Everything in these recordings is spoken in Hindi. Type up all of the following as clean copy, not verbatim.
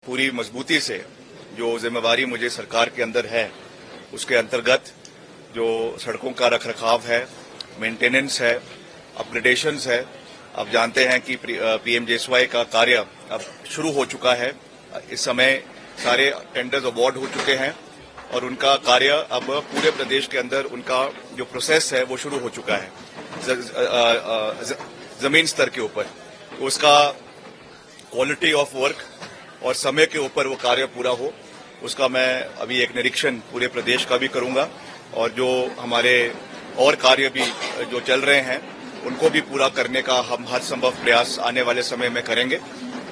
पूरी मजबूती से जो जिम्मेवारी मुझे सरकार के अंदर है, उसके अंतर्गत जो सड़कों का रखरखाव है, मेंटेनेंस है, अपग्रेडेशंस है। आप जानते हैं कि पीएमजेएसवाई का कार्य अब शुरू हो चुका है। इस समय सारे टेंडर्स अवार्ड हो चुके हैं और उनका कार्य अब पूरे प्रदेश के अंदर उनका जो प्रोसेस है वो शुरू हो चुका है जमीन स्तर के ऊपर। उसका क्वालिटी ऑफ वर्क और समय के ऊपर वो कार्य पूरा हो, उसका मैं अभी एक निरीक्षण पूरे प्रदेश का भी करूंगा और जो हमारे और कार्य भी जो चल रहे हैं उनको भी पूरा करने का हम हर संभव प्रयास आने वाले समय में करेंगे।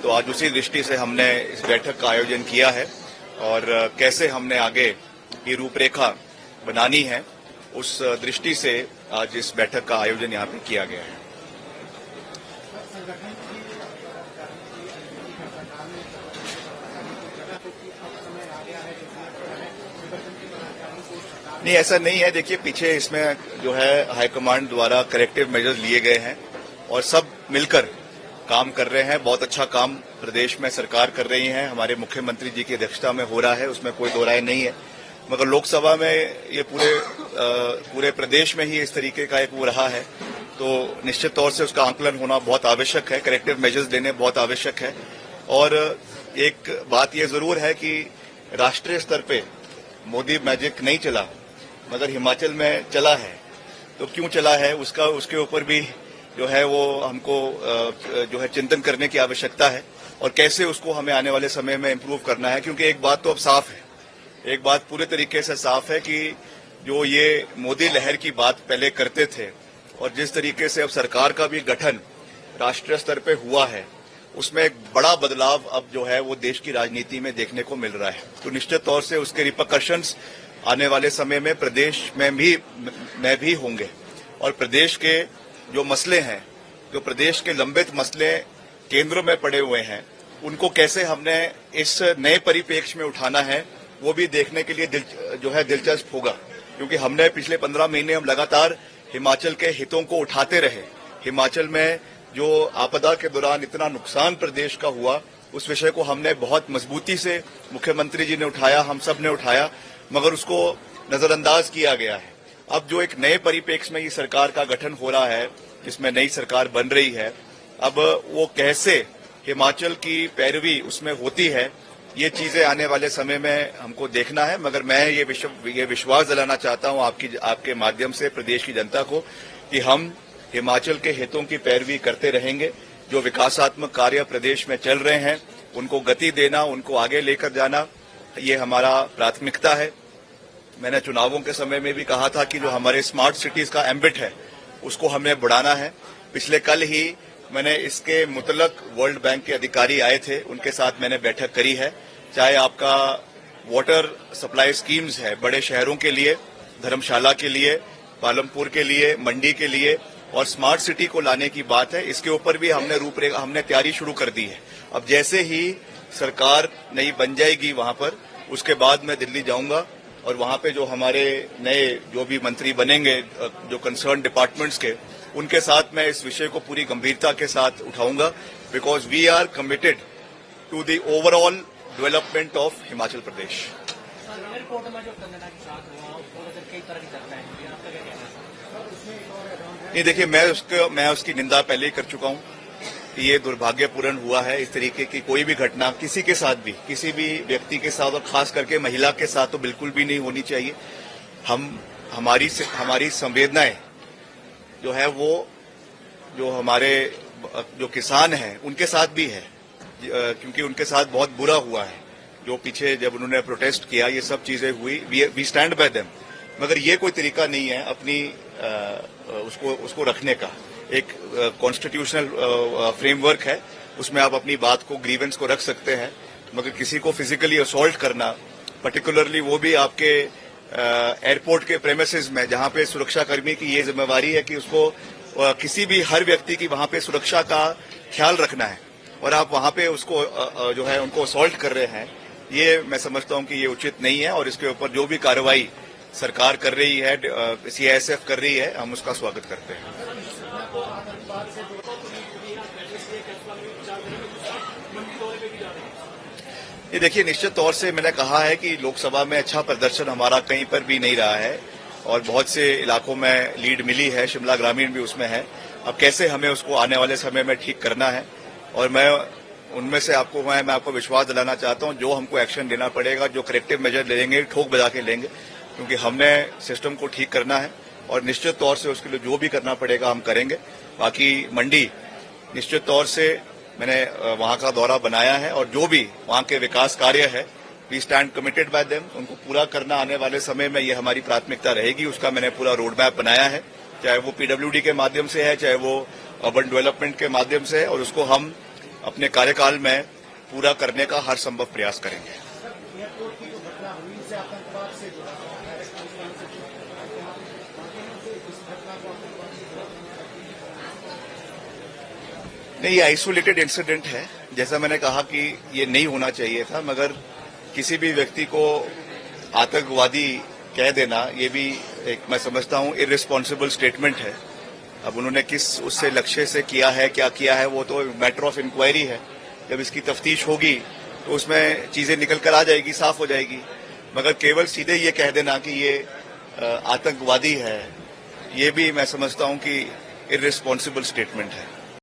तो आज उसी दृष्टि से हमने इस बैठक का आयोजन किया है और कैसे हमने आगे की रूपरेखा बनानी है, उस दृष्टि से आज इस बैठक का आयोजन यहाँ पे किया गया है। नहीं, ऐसा नहीं है। देखिए, पीछे इसमें जो है हाईकमांड द्वारा करेक्टिव मेजर्स लिए गए हैं और सब मिलकर काम कर रहे हैं। बहुत अच्छा काम प्रदेश में सरकार कर रही है, हमारे मुख्यमंत्री जी की अध्यक्षता में हो रहा है, उसमें कोई दो राय नहीं है। मगर लोकसभा में ये पूरे प्रदेश में ही इस तरीके का एक वो रहा है, तो निश्चित तौर से उसका आंकलन होना बहुत आवश्यक है, करेक्टिव मेजर्स लेने बहुत आवश्यक है। और एक बात ये जरूर है कि राष्ट्रीय स्तर पे मोदी मैजिक नहीं चला, मगर हिमाचल में चला है। तो क्यों चला है उसके ऊपर भी जो है वो हमको जो है चिंतन करने की आवश्यकता है और कैसे उसको हमें आने वाले समय में इम्प्रूव करना है। क्योंकि एक बात तो अब साफ है, एक बात पूरे तरीके से साफ है कि जो ये मोदी लहर की बात पहले करते थे और जिस तरीके से अब सरकार का भी गठन राष्ट्रीय स्तर पे हुआ है, उसमें एक बड़ा बदलाव अब जो है वो देश की राजनीति में देखने को मिल रहा है। तो निश्चित तौर से उसके रिपरकशंस आने वाले समय में प्रदेश में भी होंगे और प्रदेश के जो मसले हैं, जो प्रदेश के लंबित मसले केंद्र में पड़े हुए हैं, उनको कैसे हमने इस नए परिप्रेक्ष्य में उठाना है, वो भी देखने के लिए दिलचस्प होगा। क्योंकि हमने पिछले 15 महीने हम लगातार हिमाचल के हितों को उठाते रहे। हिमाचल में जो आपदा के दौरान इतना नुकसान प्रदेश का हुआ, उस विषय को हमने बहुत मजबूती से मुख्यमंत्री जी ने उठाया, हम सब ने उठाया, मगर उसको नजरअंदाज किया गया है। अब जो एक नए परिप्रेक्ष्य में ये सरकार का गठन हो रहा है, जिसमें नई सरकार बन रही है, अब वो कैसे हिमाचल की पैरवी उसमें होती है, ये चीजें आने वाले समय में हमको देखना है। मगर मैं ये विश्वास दिलाना चाहता हूं आपके माध्यम से प्रदेश की जनता को कि हम हिमाचल के हितों की पैरवी करते रहेंगे। जो विकासात्मक कार्य प्रदेश में चल रहे हैं, उनको गति देना, उनको आगे लेकर जाना, ये हमारा प्राथमिकता है। मैंने चुनावों के समय में भी कहा था कि जो हमारे स्मार्ट सिटीज का एम्बिट है, उसको हमें बढ़ाना है। पिछले कल ही मैंने इसके मुतलक वर्ल्ड बैंक के अधिकारी आए थे, उनके साथ मैंने बैठक करी है। चाहे आपका वाटर सप्लाई स्कीम्स है बड़े शहरों के लिए, धर्मशाला के लिए, पालमपुर के लिए, मंडी के लिए, और स्मार्ट सिटी को लाने की बात है, इसके ऊपर भी हमने तैयारी शुरू कर दी है। अब जैसे ही सरकार नई बन जाएगी वहां पर, उसके बाद मैं दिल्ली जाऊंगा और वहां पे जो हमारे नए जो भी मंत्री बनेंगे, जो कंसर्न डिपार्टमेंट्स के, उनके साथ मैं इस विषय को पूरी गंभीरता के साथ उठाऊंगा। Because we are committed to the overall development of Himachal Pradesh. नहीं, देखिए, मैं उसकी निंदा पहले ही कर चुका हूं। ये दुर्भाग्यपूर्ण हुआ है। इस तरीके की कोई भी घटना किसी के साथ भी, किसी भी व्यक्ति के साथ, और खास करके महिला के साथ तो बिल्कुल भी नहीं होनी चाहिए। हमारी संवेदनाएं जो है वो जो हमारे जो किसान हैं उनके साथ भी है, क्योंकि उनके साथ बहुत बुरा हुआ है। जो पीछे जब उन्होंने प्रोटेस्ट किया, ये सब चीजें हुई, वी स्टैंड बाय देम। मगर ये कोई तरीका नहीं है अपनी उसको रखने का। एक कॉन्स्टिट्यूशनल फ्रेमवर्क है, उसमें आप अपनी बात को, ग्रीवेंस को रख सकते हैं। मगर किसी को फिजिकली असॉल्ट करना, पर्टिकुलरली वो भी आपके एयरपोर्ट के प्रेमिसेस में, जहां पे सुरक्षाकर्मी की ये जिम्मेवारी है कि उसको किसी भी हर व्यक्ति की वहां पे सुरक्षा का ख्याल रखना है, और आप वहां पे उसको जो है उनको असॉल्ट कर रहे हैं, ये मैं समझता हूं कि ये उचित नहीं है। और इसके ऊपर जो भी कार्रवाई सरकार कर रही है, सीआईएसएफ कर रही है, हम उसका स्वागत करते हैं। ये देखिए, निश्चित तौर से मैंने कहा है कि लोकसभा में अच्छा प्रदर्शन हमारा कहीं पर भी नहीं रहा है और बहुत से इलाकों में लीड मिली है, शिमला ग्रामीण भी उसमें है। अब कैसे हमें उसको आने वाले समय में ठीक करना है, और मैं उनमें से मैं आपको विश्वास दिलाना चाहता हूं, जो हमको एक्शन लेना पड़ेगा, जो करेक्टिव मेजर लेंगे, ठोक बजा के लेंगे, क्योंकि हमने सिस्टम को ठीक करना है और निश्चित तौर से उसके लिए जो भी करना पड़ेगा हम करेंगे। बाकी मंडी निश्चित तौर से मैंने वहां का दौरा बनाया है और जो भी वहां के विकास कार्य है, we stand committed by them, उनको पूरा करना आने वाले समय में ये हमारी प्राथमिकता रहेगी। उसका मैंने पूरा रोड मैप बनाया है, चाहे वो पीडब्ल्यूडी के माध्यम से है, चाहे वो अर्बन डेवलपमेंट के माध्यम से है, और उसको हम अपने कार्यकाल में पूरा करने का हर संभव प्रयास करेंगे। नहीं, ये आइसोलेटेड इंसिडेंट है। जैसा मैंने कहा कि ये नहीं होना चाहिए था, मगर किसी भी व्यक्ति को आतंकवादी कह देना, ये भी एक मैं समझता हूं इररिस्पॉन्सिबल स्टेटमेंट है। अब उन्होंने किस उससे लक्ष्य से किया है, क्या किया है, वो तो मैटर ऑफ इंक्वायरी है। जब इसकी तफ्तीश होगी तो उसमें चीजें निकल कर आ जाएगी, साफ हो जाएगी। मगर केवल सीधे ये कह देना कि ये आतंकवादी है, ये भी मैं समझता हूं कि इररिस्पॉन्सिबल स्टेटमेंट है।